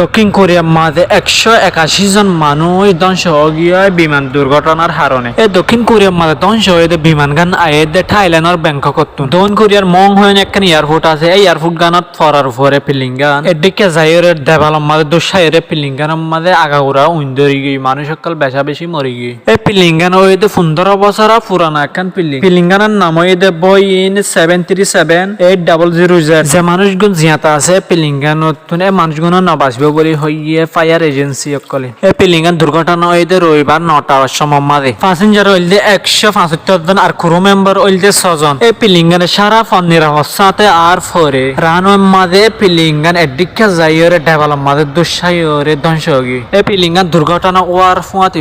দক্ষিণ কোরিয়ার মাঝে 181 জন মানুষ ধ্বংস হয়ে গিয়ে বিমান দুর্ঘটনার কারণে। এই দক্ষিণ কোরিয়ার মাঝে ধ্বংস হয়ে বিমান গান আয়ে থাইল্যান্ডের ব্যাংকক। দক্ষিণ কোরিয়ার মং হয়ে একখান এয়ারপোর্ট আছে। এই এয়ারপোর্ট গানত ফরার পরে পিলিঙ্গান এদিকে যাইরের দেবালম মাঝে দুঃসাইরে পিলিঙ্গানের মাঝে আগাউরা উইন্দরি গিয়ে মানুষ সকল বেশা বেশি মরি গিয়ে। এই পিলিঙ্গান হয়ে 15 বছর পুরানো একখান পিলিঙ্গানের নাম হয়ে বইন 737-8000 যে মানুষগুন জিয়াতা আছে পিলিঙ্গানত মানুষগুলো নবাসবে বলে হইয়ে ফায়ার এজেন্সি অকলে। এই পিলিঙ্গান দুর্ঘটনা হইতে রবিবার 9টার সময় মাঝে প্যাসেঞ্জার হইলে 175 জন আর ক্রু মেম্বার হইলে 6 জন। এই পিলিঙ্গানের সারা ফন নিরাপত্তাতে আর ফরে রানওয়ে মাঝে পিলিঙ্গান এদিকে যাইরে ডেভেলপ মাঝে দুঃসাইরে ধ্বংস হয়ে। এই পিলিঙ্গান দুর্ঘটনা ওয়ার ফুয়াতি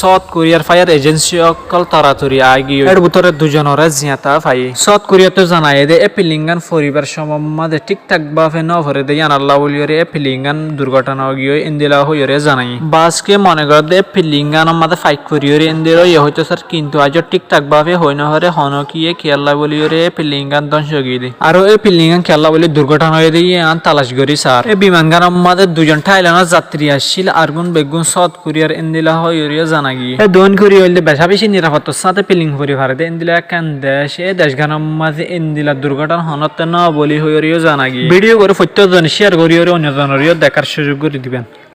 সাউথ কোরিয়ার ফায়ার এজেন্সি অকল তাড়াতাড়ি আগিয়ে এর ভিতরে দুজনের জিয়াতা পাই। সাউথ কোরিয়াতে জানাই দে এই পিলিঙ্গান পরিবার সময় মাঝে ঠিকঠাক ভাবে ন ভরে দেয় আনাল্লাহ বলিয়ে পিলিঙ্গান দুর্ঘটনা গিয়ে ইন্দিলা হইরে জানাই বাসকে মনে করে দে পিলিঙ্গান মাঝে ফাইট করিয়ে ইন্দির ইয়ে হইতো স্যার কিন্তু আজ ঠিকঠাক ভাবে হই না হরে হনকিয়ে খেয়াল্লা বলিয়ে পিলিঙ্গান ধ্বংস গিয়ে দিই। আর এই পিলিঙ্গান খেয়াল্লা বলি দুর্ঘটনা হয়ে দিয়ে আন তালাশ করি স্যার। এই বিমান গান মাঝে দুজন থাইল্যান্ডের যাত্রী আসছিল আর গুণ বেগুন সাউথ কোরিয়ার ইন্দিলা হইরে জানা গিয়ে। এই দক্ষিণ কোরিয়া হইলে বেশা বেশি নিরাপত্তার সাথে পিলিং করি ভারে দে ইন্দিলা কেন দেশ এই দেশ গানের মাঝে ইন্দিলা দুর্ঘটনা হনতে না বলি হইরে জানা গিয়ে। ভিডিও করে প্রত্যেকজন শেয়ার করিয়ে অন্যজনের দেখার সুযোগ করে দিবেন।